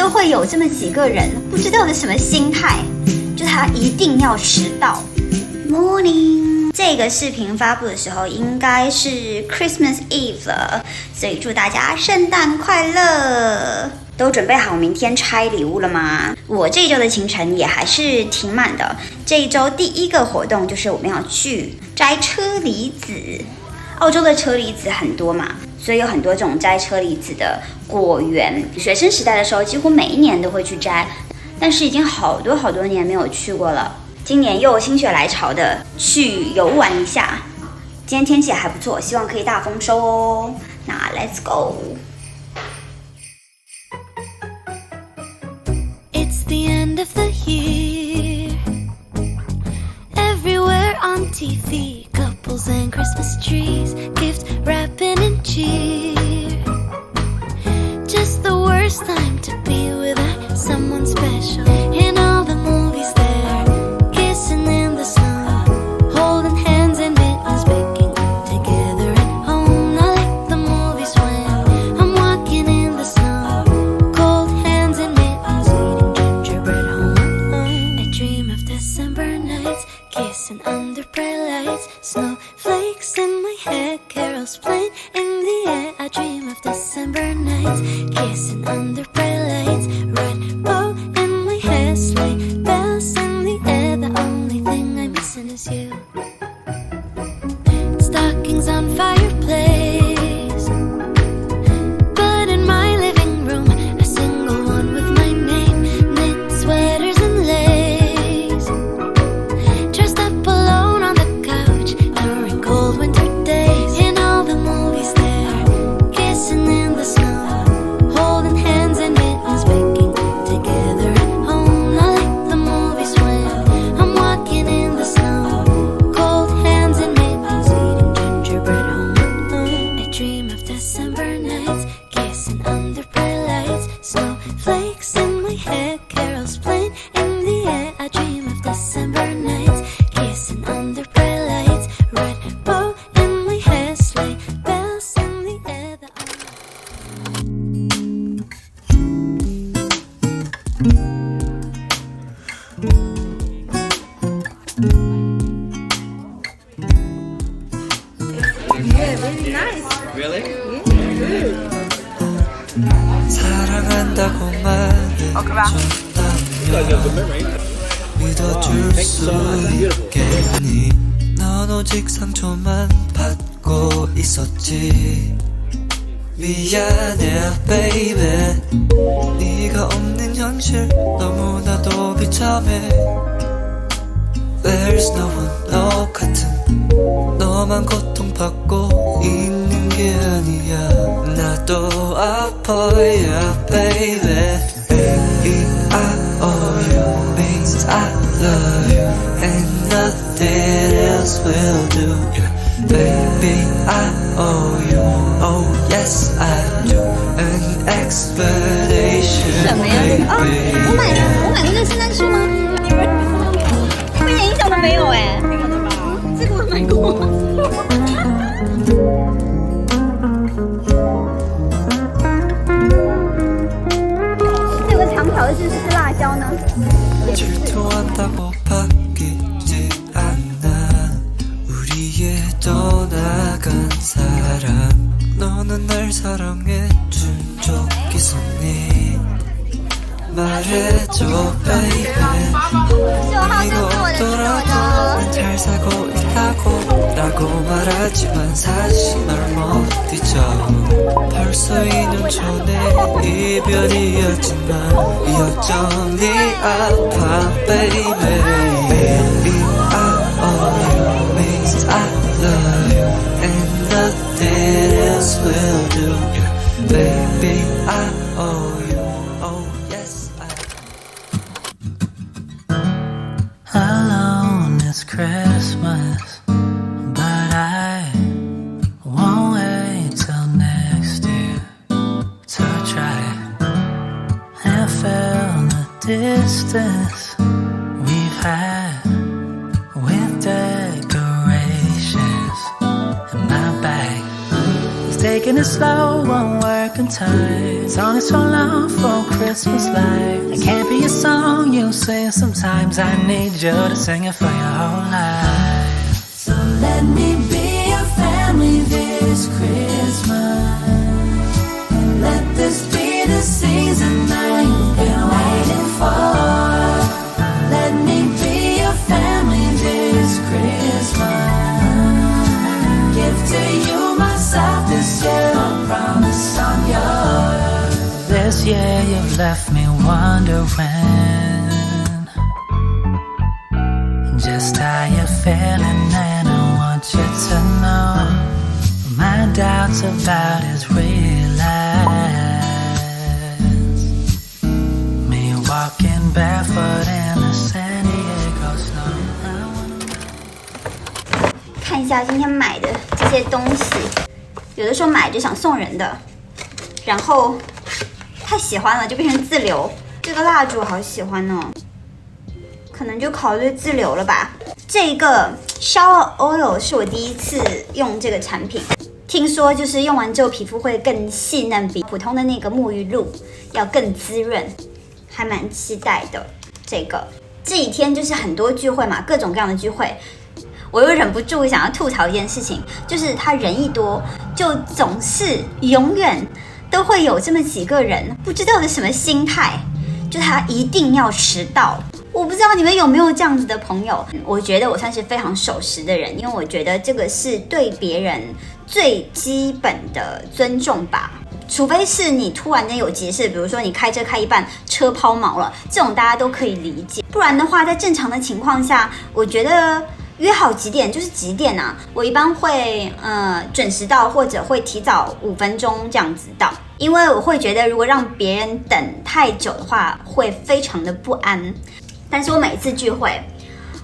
就会有这么几个人，不知道的什么心态，就他一定要迟到。Morning， 这个视频发布的时候应该是 Christmas Eve 了，所以祝大家圣诞快乐！都准备好明天拆礼物了吗？我这一周的行程也还是挺满的。这一周第一个活动就是我们要去摘车厘子。澳洲的车厘子很多嘛，所以有很多这种摘车厘子的果园。学生时代的时候，几乎每一年都会去摘，但是已经好多年没有去过了。今年又心血来潮的去游玩一下。今天天气也还不错，希望可以大丰收哦。那 Let's go。It's the end of the year. Everywhere on TV, couples and Christmas trees, gift wrapping and cheer. Just the worst time to be without someone special. In all the movies there, kissing in the snow, holding hands and mittens, baking together at home. I like the movies when I'm walking in the snow, cold hands and mittens, eating gingerbread home. I dream of December nights, kissing under bright lights, snowflakes in my hair, carols playing in the air. I dream of December nights, kissing under bright lights, red bow in my hair, sleigh bells in the air. The only thing I'm missing is you. Stockings on fireplace, but in my living room, a single one with my name, knit sweaters and lace. Dressed up alone on the couch during cold winter days. In all the movies there, kissing in the snow, holding hands and mittens, baking together at home. I like the movies when I'm walking in the snow, cold hands and mittens, eating gingerbread home. I dream of December nights, kissing under bright lights, snowflakes in my hair, carols playing in the air. I dream of December nights, kissing under bright lights, red bow in my hair, sleigh bells in the air. 사랑한다고 말해줬다면 믿어줄 수 있겠니? 넌 오직 상처만 받고 있었지. 미안해 baby, 네가 없는 현실 너무나도 비참해. There's no one 너 같은, 너만 고통받고 있는 게 아니야. 나도 아파 yeah baby. Baby I owe you means I love you and nothing else will do. Baby I owe you, oh yes I do, an expectation 什么呀？我买过那圣诞树吗？一点印象都没有哎。这个我买过。这个长条的是不是辣椒呢？ 질투한다고 바뀌지 않아. 우리의 떠나간 사랑, 너는 날 사랑해준 적 있었니? 말해줘 baby. 네가 없더라도 난 잘 살고 있다고 라고 말하지만 사실 널 못 잊어. 벌써 2년 전에 이별이었지만 여전히 아파 baby. Baby I owe you means I love you and nothing else will do. Baby I owe you, oh yes I do. Alone it's Christmas, but I won't wait till next year to try and feel the distance we've had with decorations in my bag. It's taking Taking it slow, won't work in time. Song is so long for Christmas lights. It can't be a song you sing sometimes. I need you to sing it for your whole life. So let me be your family this Christmas. Let this be the season that you've been waiting for. Let me be your family this Christmas. Give to you myself this year, I promise I'm yours. This year you've left me wondering just how you're feeling, and I want you to know my doubts about is realized. Me walking barefoot in the San Diego snow. 看一下今天买的这些东西，有的时候买就想送人的，然后太喜欢了就变成自留。这个蜡烛好喜欢哦，可能就考虑自留了吧。这个 Shower Oil 是我第一次用这个产品，听说就是用完之后皮肤会更细嫩，比普通的那个沐浴露要更滋润，还蛮期待的。这几天就是很多聚会嘛，各种各样的聚会，我又忍不住想要吐槽一件事情，就是他人一多，就总是永远都会有这么几个人，不知道是什么心态，就他一定要迟到。我不知道你们有没有这样子的朋友，我觉得我算是非常守时的人，因为我觉得这个是对别人最基本的尊重吧。除非是你突然间有急事，比如说你开车开一半车抛锚了，这种大家都可以理解。不然的话，在正常的情况下，我觉得约好几点就是几点啊。我一般会准时到，或者会提早5分钟这样子到，因为我会觉得如果让别人等太久的话，会非常的不安。但是我每一次聚会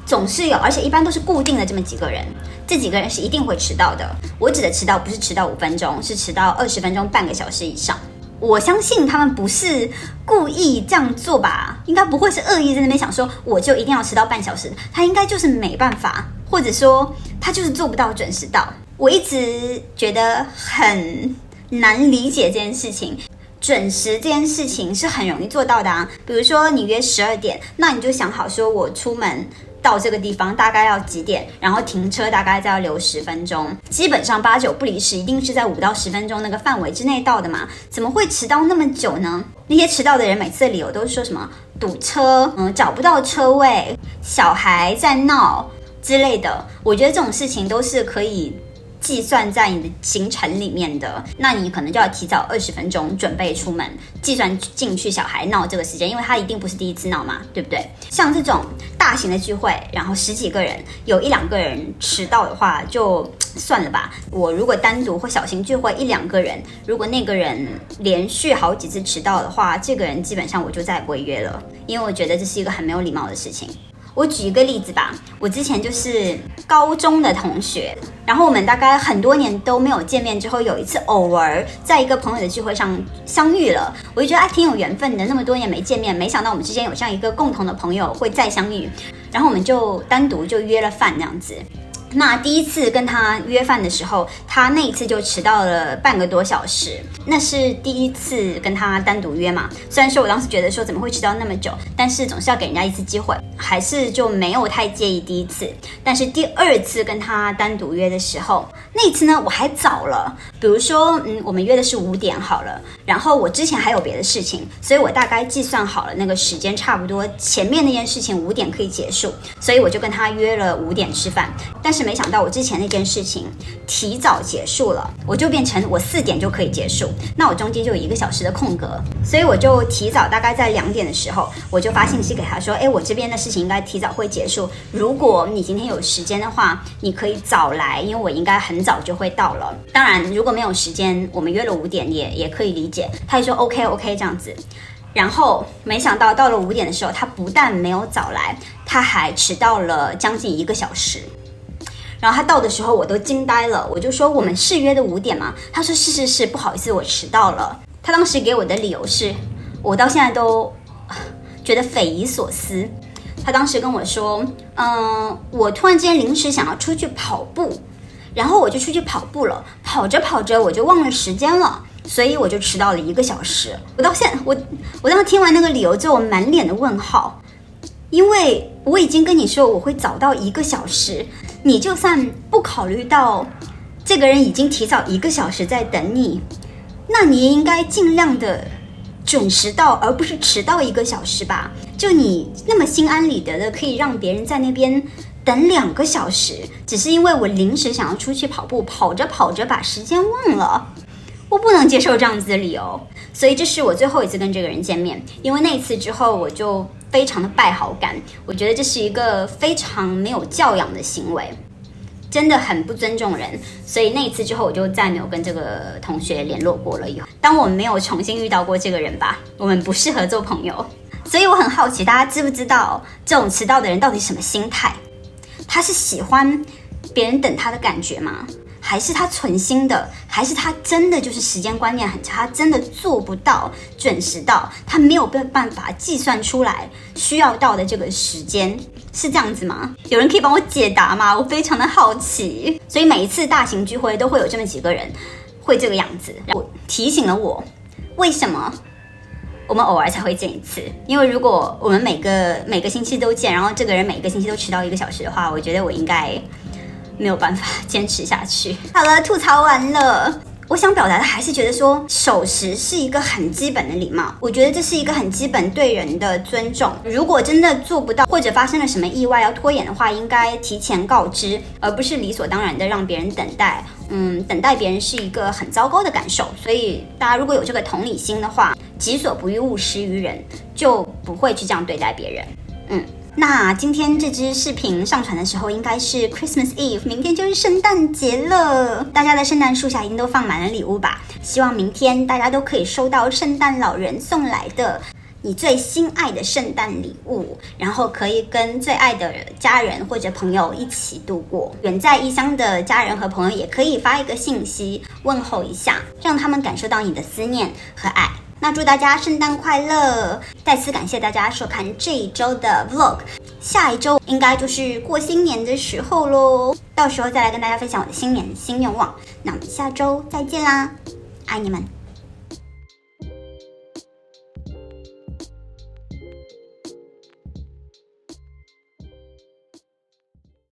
总是有，而且一般都是固定的这么几个人，这几个人是一定会迟到的。我指的迟到不是迟到5分钟，是迟到20分钟、半个小时以上。我相信他们不是故意这样做吧，应该不会是恶意在那边想说我就一定要迟到半小时，他应该就是没办法，或者说他就是做不到准时到。我一直觉得很难理解这件事情。准时这件事情是很容易做到的啊，比如说你约12点，那你就想好说我出门到这个地方大概要几点，然后停车大概要留10分钟，基本上8、9不离10，一定是在5到10分钟那个范围之内到的嘛，怎么会迟到那么久呢？那些迟到的人每次的理由都是说什么堵车，找不到车位，小孩在闹之类的。我觉得这种事情都是可以计算在你的行程里面的，那你可能就要提早20分钟准备出门，计算进去小孩闹这个时间，因为他一定不是第一次闹嘛，对不对？像这种大型的聚会，然后10几个人，有1、2个人迟到的话，就算了吧。我如果单独或小型聚会1、2个人，如果那个人连续好几次迟到的话，这个人基本上我就再也不会约了，因为我觉得这是一个很没有礼貌的事情。我举一个例子吧，我之前就是高中的同学，然后我们大概很多年都没有见面之后，有一次偶尔在一个朋友的聚会上相遇了，我就觉得挺有缘分的，那么多年没见面，没想到我们之间有这样一个共同的朋友会再相遇，然后我们就单独就约了饭这样子。那第一次跟他约饭的时候，他那一次就迟到了半个多小时，那是第一次跟他单独约嘛。虽然说我当时觉得说怎么会迟到那么久，但是总是要给人家一次机会，还是就没有太介意第一次。但是第2次跟他单独约的时候，那一次呢我还早了，比如说我们约的是5点好了，然后我之前还有别的事情，所以我大概计算好了那个时间，差不多前面那件事情5点可以结束，所以我就跟他约了5点吃饭。但是没想到我之前那件事情提早结束了，我就变成我4点就可以结束，那我中间就有1个小时的空格，所以我就提早大概在2点的时候，我就发信息给他说，我这边的事情应该提早会结束，如果你今天有时间的话，你可以早来，因为我应该很早就会到了。当然如果没有时间，我们约了5点也可以理解。他就说 OK 这样子。然后没想到到了5点的时候，他不但没有早来，他还迟到了将近1个小时。然后他到的时候我都惊呆了，我就说我们是约的5点吗？他说是，不好意思，我迟到了。他当时给我的理由是，我到现在都觉得匪夷所思。他当时跟我说，我突然间临时想要出去跑步，然后我就出去跑步了，跑着跑着我就忘了时间了，所以我就迟到了1个小时。我到现在，我当时听完那个理由之后，我满脸的问号，因为我已经跟你说我会早到1个小时，你就算不考虑到这个人已经提早1个小时在等你，那你也应该尽量的准时到，而不是迟到1个小时吧？就你那么心安理得的可以让别人在那边等2个小时，只是因为我临时想要出去跑步，跑着跑着把时间忘了，我不能接受这样子的理由。所以这是我最后一次跟这个人见面，因为那一次之后我就非常的败好感，我觉得这是一个非常没有教养的行为，真的很不尊重人。所以那一次之后我就再没有跟这个同学联络过了。以后当我们没有重新遇到过这个人吧，我们不适合做朋友。所以我很好奇，大家知不知道这种迟到的人到底什么心态？他是喜欢别人等他的感觉吗？还是他存心的？还是他真的就是时间观念很差，他真的做不到准时到，他没有办法计算出来需要到的这个时间，是这样子吗？有人可以帮我解答吗？我非常的好奇。所以每一次大型聚会都会有这么几个人会这个样子，然后提醒了我为什么我们偶尔才会见一次。因为如果我们每个星期都见，然后这个人每个星期都迟到1个小时的话，我觉得我应该没有办法坚持下去。好了，吐槽完了。我想表达的还是觉得说，守时是一个很基本的礼貌，我觉得这是一个很基本对人的尊重。如果真的做不到，或者发生了什么意外要拖延的话，应该提前告知，而不是理所当然的让别人等待。等待别人是一个很糟糕的感受，所以大家如果有这个同理心的话，己所不欲，勿施于人，就不会去这样对待别人。那今天这支视频上传的时候应该是 Christmas Eve， 明天就是圣诞节了，大家的圣诞树下一定都放满了礼物吧？希望明天大家都可以收到圣诞老人送来的你最心爱的圣诞礼物，然后可以跟最爱的家人或者朋友一起度过。远在异乡的家人和朋友也可以发一个信息问候一下，让他们感受到你的思念和爱。那祝大家圣诞快乐！再次感谢大家收看这一周的 vlog， 下一周应该就是过新年的时候咯，到时候再来跟大家分享我的新年新愿望。那我们下周再见啦，爱你们！